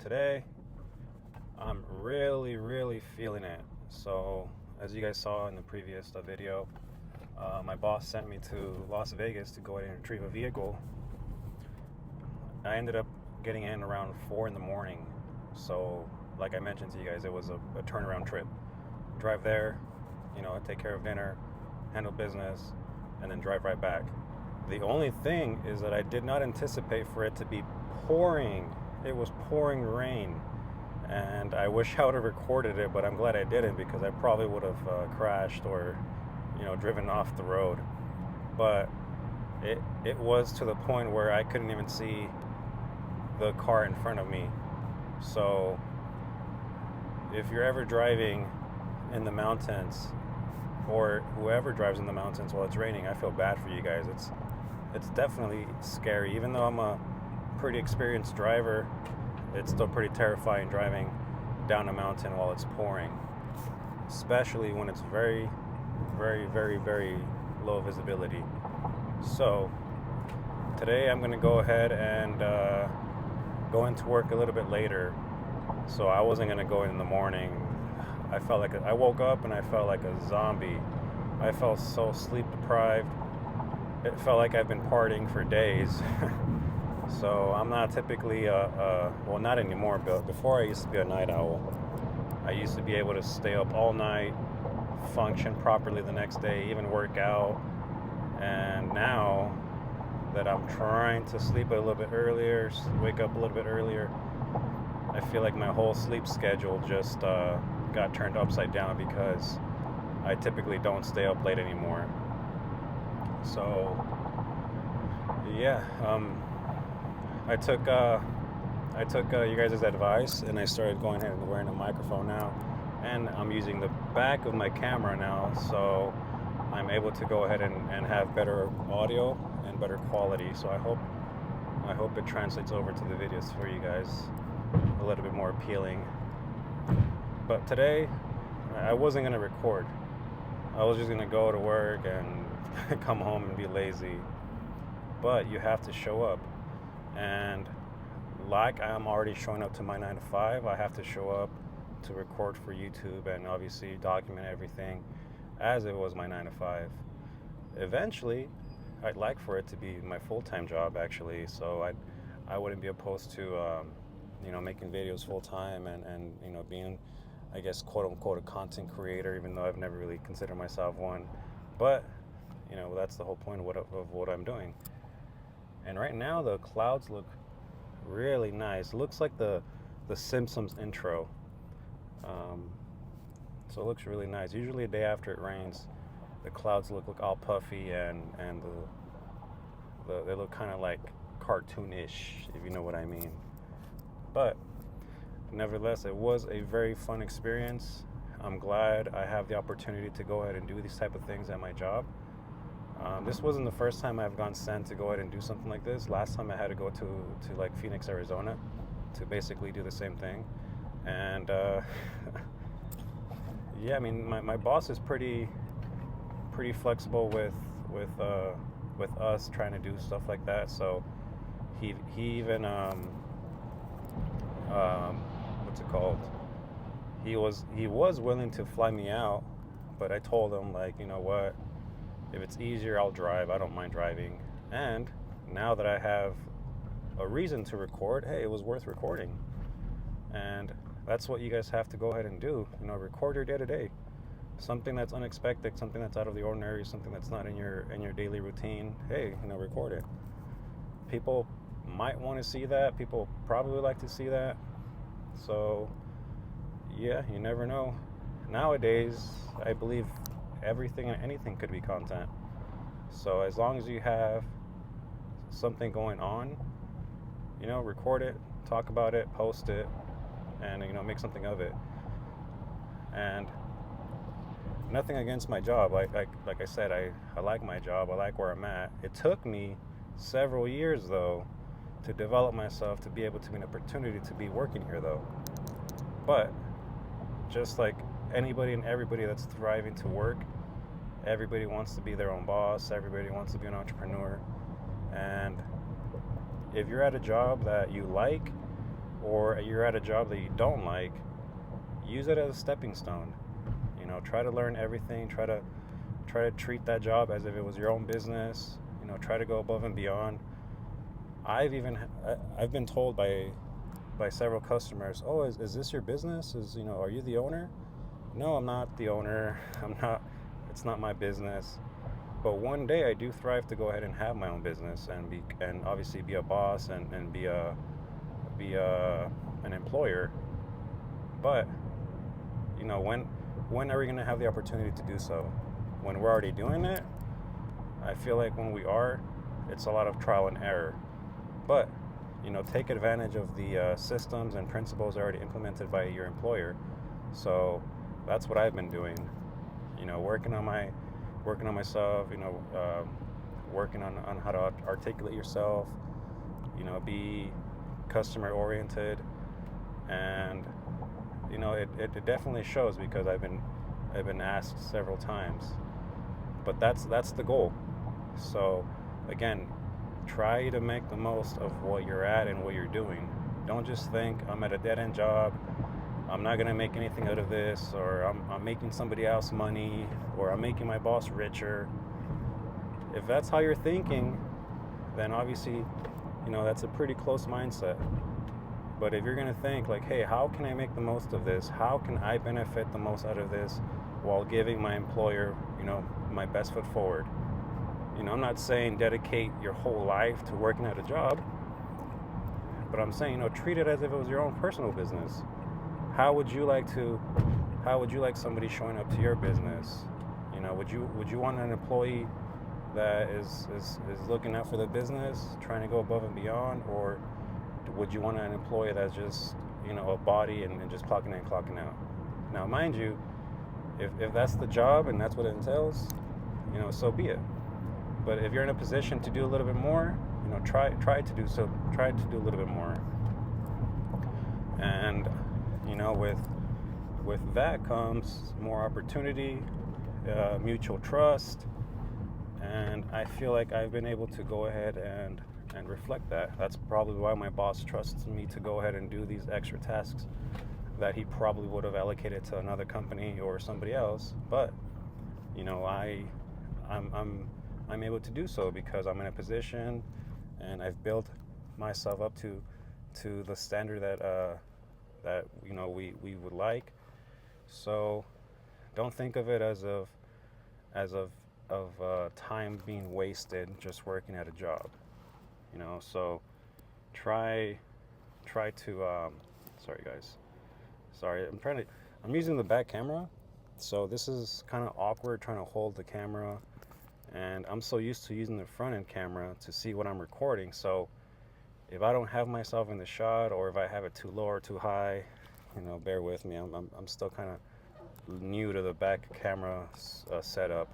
today I'm really feeling it. So as you guys saw in the previous video, my boss sent me to Las Vegas to go ahead and retrieve a vehicle. I ended up getting in around 4 in the morning. So like I mentioned to you guys, it was a turnaround trip. Drive there, take care of dinner, handle business, and then drive right back. The only thing is that I did not anticipate for it to be pouring. It was pouring rain, and I wish I would have recorded it, but I'm glad I didn't, because I probably would have crashed or driven off the road. But it was to the point where I couldn't even see the car in front of me. So if you're ever driving in the mountains, or whoever drives in the mountains while it's raining, I feel bad for you guys. It's definitely scary. Even though I'm a pretty experienced driver, it's still pretty terrifying driving down a mountain while it's pouring, especially when it's very low visibility. So today I'm going to go ahead and go into work a little bit later. So I wasn't going to go in the morning. I felt like I woke up and I felt like a zombie. I felt so sleep deprived. It felt like I've been partying for days. So I'm not typically well, not anymore, but before I used to be a night owl. I used to be able to stay up all night, function properly the next day, even work out. And now that I'm trying to sleep a little bit earlier, wake up a little bit earlier, I feel like my whole sleep schedule just got turned upside down, because I typically don't stay up late anymore. So yeah, I took you guys' advice, and I started going ahead and wearing a microphone now, and I'm using the back of my camera now, so I'm able to go ahead and have better audio and better quality. So I hope it translates over to the videos for you guys a little bit more appealing. But today I wasn't going to record. I was just going to go to work and come home and be lazy. But you have to show up. And like I'm already showing up to my 9 to 5, I have to show up to record for YouTube and obviously document everything as it was my 9 to 5. Eventually, I'd like for it to be my full-time job, actually. So I wouldn't be opposed to making videos full-time and being, I guess, quote-unquote, a content creator, even though I've never really considered myself one. But that's the whole point of what I'm doing. And right now the clouds look really nice. It looks like the Simpsons intro. So it looks really nice. Usually a day after it rains, the clouds look all puffy, and they look kind of like cartoonish, if you know what I mean. But nevertheless, it was a very fun experience. I'm glad I have the opportunity to go ahead and do these type of things at my job. This wasn't the first time I've gone sent to go ahead and do something like this. Last time I had to go to like Phoenix, Arizona, to basically do the same thing. And yeah, I mean, my boss is pretty flexible with us trying to do stuff like that. So he even what's it called? He was willing to fly me out, but I told him, like, you know what? If it's easier, I'll drive. I don't mind driving. And now that I have a reason to record, hey, it was worth recording. And that's what you guys have to go ahead and do. Record your day-to-day. Something that's unexpected, something that's out of the ordinary, something that's not in your daily routine. Hey, record it. People might want to see that. People probably like to see that. So yeah, you never know. Nowadays, I believe everything and anything could be content. So as long as you have something going on, record it, talk about it, post it, and make something of it. And nothing against my job. Like I said, I like my job. I like where I'm at. It took me several years, though, to develop myself to be able to be an opportunity to be working here, though. But just like anybody and everybody that's thriving to work, everybody wants to be their own boss. Everybody wants to be an entrepreneur. And if you're at a job that you like, or you're at a job that you don't like, use it as a stepping stone. Try to learn everything. Try to treat that job as if it was your own business. Try to go above and beyond. I've been told by several customers, oh, is this your business? Are you the owner? No, I'm not the owner. I'm not. It's not my business. But one day I do thrive to go ahead and have my own business and obviously be a boss and be an employer. But when are we going to have the opportunity to do so? When we're already doing it? I feel like when we are, it's a lot of trial and error. But take advantage of the systems and principles already implemented by your employer. So that's what I've been doing. Working on myself. Working on how to articulate yourself. Be customer oriented, and it definitely shows because I've been asked several times. But that's the goal. So again, try to make the most of what you're at and what you're doing. Don't just think I'm at a dead-end job, I'm not going to make anything out of this, or I'm making somebody else money, or I'm making my boss richer. If that's how you're thinking, then obviously, that's a pretty close mindset. But if you're going to think like, hey, how can I make the most of this? How can I benefit the most out of this while giving my employer, my best foot forward? I'm not saying dedicate your whole life to working at a job, but I'm saying, treat it as if it was your own personal business. How would you like somebody showing up to your business? Would you want an employee that is looking out for the business, trying to go above and beyond, or would you want an employee that's just a body and just clocking in and clocking out? Now, mind you, if that's the job and that's what it entails, so be it. But if you're in a position to do a little bit more, try to do so. Try to do a little bit more. And with that comes more opportunity, mutual trust, and I feel like I've been able to go ahead and reflect that. That's probably why my boss trusts me to go ahead and do these extra tasks that he probably would have allocated to another company or somebody else. But I'm able to do so because I'm in a position and I've built myself up to the standard that we would like. So don't think of it as of time being wasted just working at a job. So try to sorry guys. Sorry, I'm using the back camera, so this is kind of awkward trying to hold the camera, and I'm so used to using the front end camera to see what I'm recording. So if I don't have myself in the shot, or if I have it too low or too high, bear with me. I'm still kind of new to the back camera setup.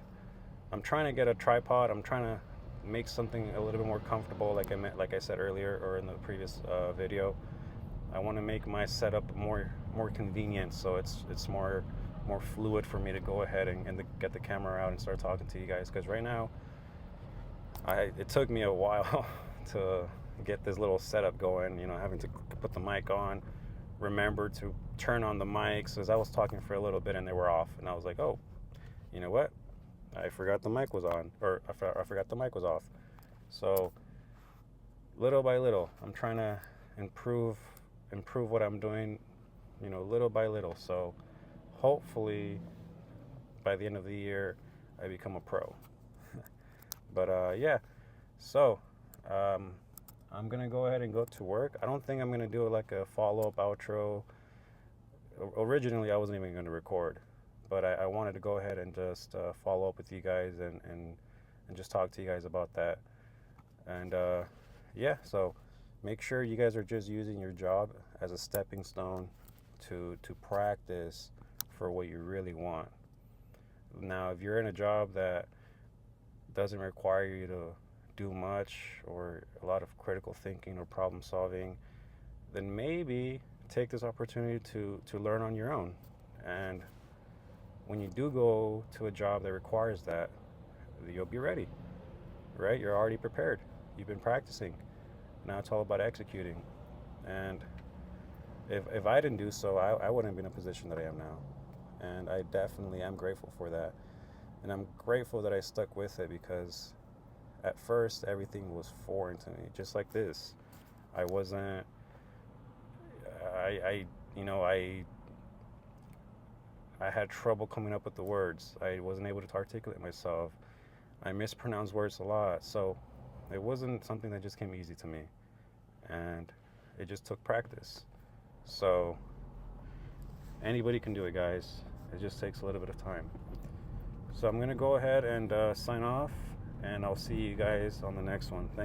I'm trying to get a tripod. I'm trying to make something a little bit more comfortable, like I said earlier or in the previous video. I want to make my setup more convenient, so it's more fluid for me to go ahead and get the camera out and start talking to you guys. Because right now, it took me a while to get this little setup going. Having to put the mic on, remember to turn on the mics, as I was talking for a little bit and they were off, and I was like, oh, you know what? I forgot the mic was on, or I forgot the mic was off. So little by little, I'm trying to improve what I'm doing, little by little. So hopefully by the end of the year, I become a pro. But yeah, so I'm gonna go ahead and go to work. I don't think I'm gonna do like a follow-up outro. Originally, I wasn't even gonna record, but I wanted to go ahead and just follow up with you guys and just talk to you guys about that. And yeah, so make sure you guys are just using your job as a stepping stone to practice for what you really want. Now, if you're in a job that doesn't require you to do much or a lot of critical thinking or problem solving, then maybe take this opportunity to learn on your own. And when you do go to a job that requires that, you'll be ready, right? You're already prepared. You've been practicing. Now it's all about executing. And If I didn't do so, I wouldn't be in a position that I am now. And I definitely am grateful for that. And I'm grateful that I stuck with it because at first everything was foreign to me, just like this. I wasn't, I you know, I had trouble coming up with the words. I wasn't able to articulate myself. I mispronounced words a lot. So it wasn't something that just came easy to me. And it just took practice. So anybody can do it, guys. It just takes a little bit of time. So I'm going to go ahead and sign off, and I'll see you guys on the next one. Thank you.